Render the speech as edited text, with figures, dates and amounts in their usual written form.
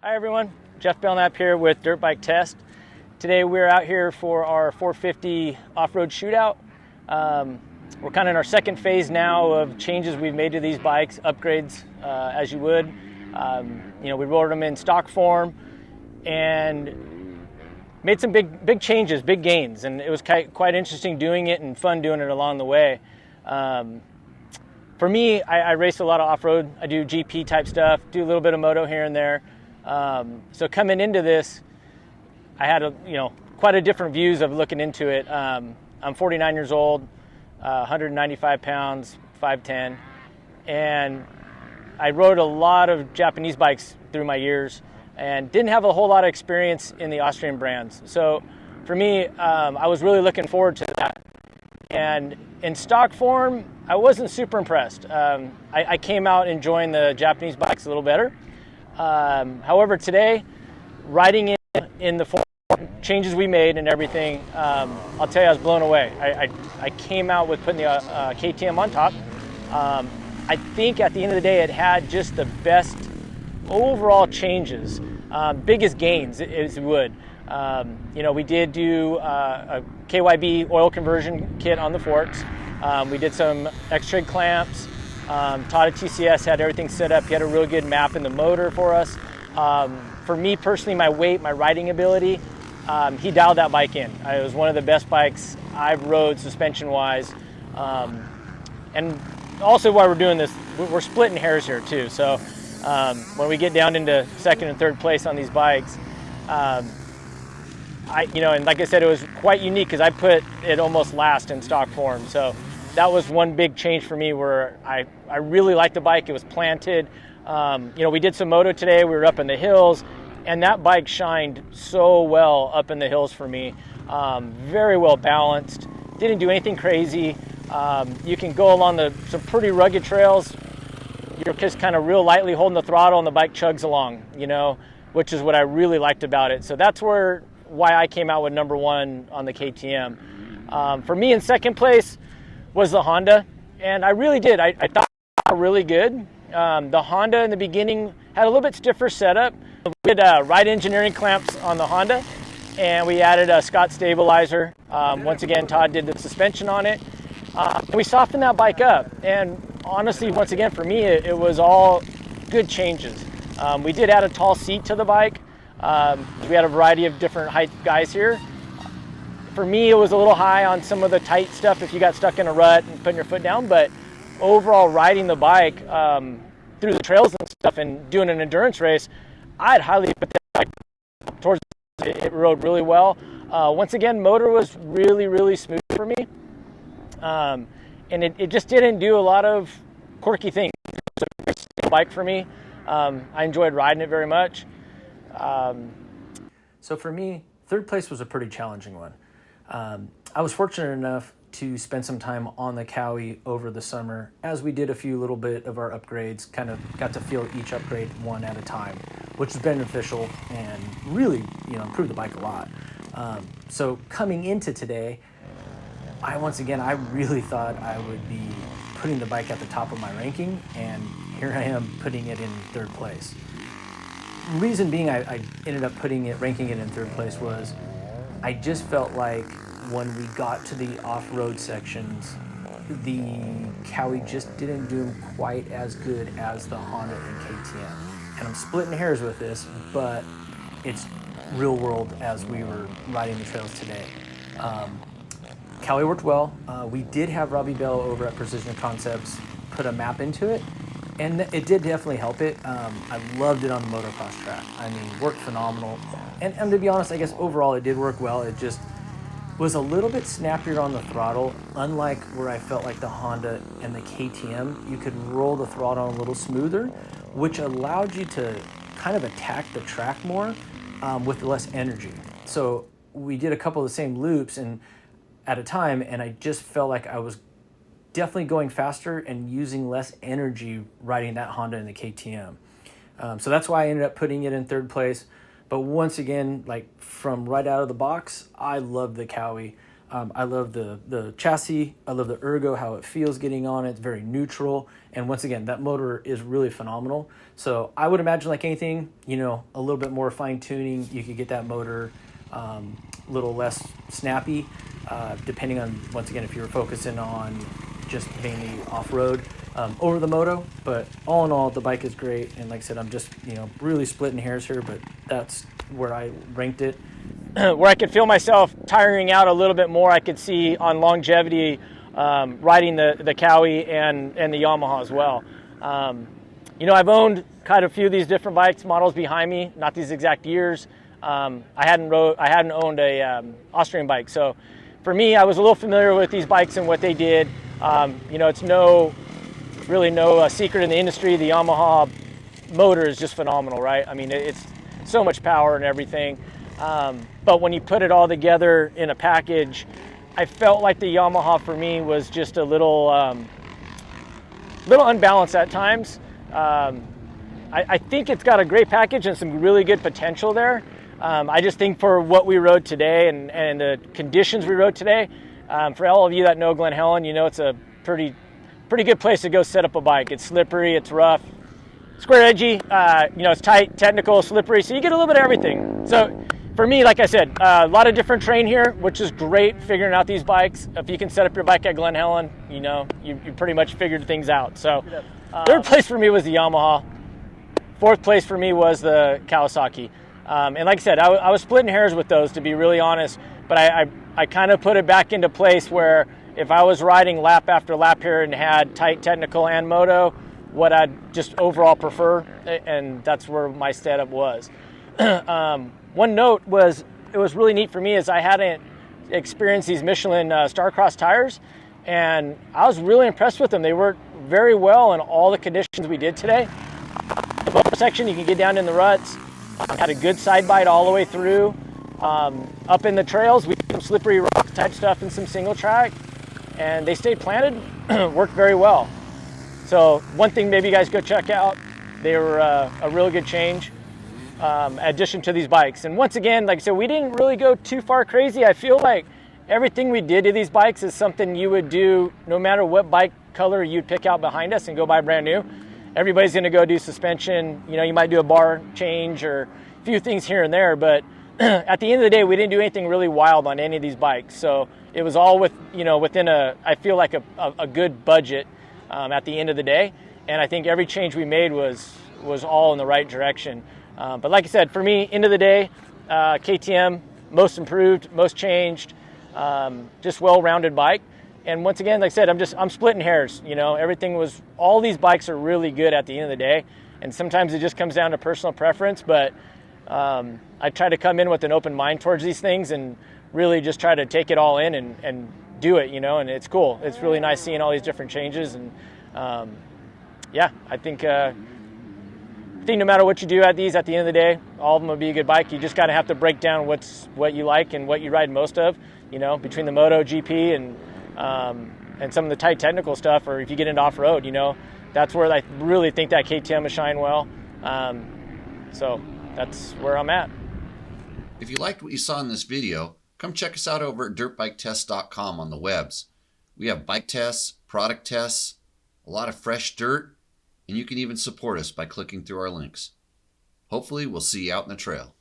Hi everyone, Jeff Belknap here with Dirt Bike Test. Today we're out here for our 450 off-road shootout. We're kind of in our second phase now of changes we've made to these bikes, upgrades as you would. We rode them in stock form and made some big changes, big gains, and it was quite interesting doing it and fun doing it along the way. For me, I race a lot of off-road. I do GP type stuff, do a little bit of moto here and there. So coming into this, I had quite a different views of looking into it. I'm 49 years old, 195 pounds, 5'10", and I rode a lot of Japanese bikes through my years and didn't have a whole lot of experience in the Austrian brands. So for me, I was really looking forward to that. And in stock form, I wasn't super impressed. I came out enjoying the Japanese bikes a little better. However, today, riding in the form changes we made and everything, I'll tell you, I was blown away. I came out with putting the KTM on top. I think at the end of the day, it had just the best overall changes, biggest gains, as it would. We did do a KYB oil conversion kit on the forks. We did some X-Trig clamps. Todd at TCS had everything set up. He had a really good map in the motor for us. For me personally, my weight, my riding ability, he dialed that bike in. It was one of the best bikes I've rode suspension-wise. And also while we're doing this, we're splitting hairs here too. So when we get down into second and third place on these bikes, and like I said, it was quite unique because I put it almost last in stock form. So that was one big change for me where I really liked the bike. It was planted. We did some moto today. We were up in the hills, and that bike shined so well up in the hills for me. Very well balanced. Didn't do anything crazy. You can go along some pretty rugged trails. You're just kind of real lightly holding the throttle, and the bike chugs along, which is what I really liked about it. So that's why I came out with number one on the KTM. For me, in second place was the Honda, and I really did. I thought they were really good. The Honda in the beginning had a little bit stiffer setup. We did ride engineering clamps on the Honda, and we added a Scott stabilizer. Once again, Todd did the suspension on it. And we softened that bike up, and honestly, once again, for me, it was all good changes. We did add a tall seat to the bike. We had a variety of different height guys here. For me, it was a little high on some of the tight stuff if you got stuck in a rut and putting your foot down, but overall riding the bike through the trails and stuff and doing an endurance race, I'd highly put that bike towards it. It rode really well. Once again, motor was really, really smooth for me. And it just didn't do a lot of quirky things. It was a very stable bike for me. I enjoyed riding it very much. So for me, third place was a pretty challenging one. I was fortunate enough to spend some time on the Cowie over the summer as we did a few little bit of our upgrades, kind of got to feel each upgrade one at a time, which was beneficial and really, improved the bike a lot. So coming into today, I really thought I would be putting the bike at the top of my ranking, and here I am putting it in third place. Reason being I ended up ranking it in third place was I just felt like when we got to the off-road sections, the Cowie just didn't do them quite as good as the Honda and KTM. And I'm splitting hairs with this, but it's real world as we were riding the trails today. Cowie worked well. We did have Robbie Bell over at Precision Concepts put a map into it, and it did definitely help it. I loved it on the motocross track. Worked phenomenal. And to be honest, I guess overall it did work well. It just was a little bit snappier on the throttle, unlike where I felt like the Honda and the KTM, you could roll the throttle a little smoother, which allowed you to kind of attack the track more with less energy. So we did a couple of the same loops at a time, and I just felt like I was definitely going faster and using less energy riding that Honda and the KTM. So that's why I ended up putting it in third place. But once again, like from right out of the box, I love the Cowie. I love the chassis. I love the ergo, how it feels getting on it. It's very neutral. And once again, that motor is really phenomenal. So I would imagine, like anything, you know, a little bit more fine tuning, you could get that motor a little less snappy, depending on, once again, if you're focusing on just mainly off-road over the moto. But all in all, the bike is great. And like I said, I'm just, you know, really splitting hairs here, but that's where I ranked it. Where I could feel myself tiring out a little bit more, I could see on longevity riding the Cowie and the Yamaha as well. You know, I've owned quite a few of these different bikes models behind me, not these exact years. I hadn't owned a Austrian bike, so for me, I was a little familiar with these bikes and what they did. You know, it's really no secret in the industry. The Yamaha motor is just phenomenal, right? I mean, it's so much power and everything. But when you put it all together in a package, I felt like the Yamaha for me was just a little unbalanced at times. I think it's got a great package and some really good potential there. I just think for what we rode today and the conditions we rode today, for all of you that know Glen Helen, you know it's a pretty good place to go set up a bike. It's slippery, it's rough, square edgy, you know, it's tight, technical, slippery, so you get a little bit of everything. So for me, like I said, a lot of different terrain here, which is great figuring out these bikes. If you can set up your bike at Glen Helen, you know, you pretty much figured things out. So third place for me was the Yamaha. Fourth place for me was the Kawasaki. And like I said, I was splitting hairs with those, to be really honest, but I kind of put it back into place where if I was riding lap after lap here and had tight technical and moto, what I'd just overall prefer, and that's where my setup was. One note was, it was really neat for me is I hadn't experienced these Michelin Starcross tires, and I was really impressed with them. They worked very well in all the conditions we did today. The bumper section, you can get down in the ruts. Had a good side bite all the way through. Up in the trails, we did some slippery rock type stuff and some single track, and they stayed planted, worked very well. So one thing maybe you guys go check out, they were a really good change. Addition to these bikes. And once again, like I said, we didn't really go too far crazy. I feel like everything we did to these bikes is something you would do no matter what bike color you'd pick out behind us and go buy brand new. Everybody's going to go do suspension. You know, you might do a bar change or a few things here and there, but at the end of the day, we didn't do anything really wild on any of these bikes. So it was all within I feel like a good budget at the end of the day. And I think every change we made was all in the right direction. But like I said, for me, end of the day, KTM, most improved, most changed, just well-rounded bike. And once again, like I said, I'm splitting hairs. You know, all these bikes are really good at the end of the day. And sometimes it just comes down to personal preference. But I try to come in with an open mind towards these things and really just try to take it all in and do it, you know, and it's cool. It's really nice seeing all these different changes. And yeah, I think no matter what you do at these, at the end of the day, all of them will be a good bike. You just kind of have to break down what you like and what you ride most of, you know, between the Moto GP and some of the tight technical stuff, or if you get into off-road, you know, that's where I really think that KTM will shine well. So that's where I'm at. If you liked what you saw in this video, come check us out over at dirtbiketest.com on the webs. We have bike tests, product tests, a lot of fresh dirt, and you can even support us by clicking through our links. Hopefully, we'll see you out in the trail.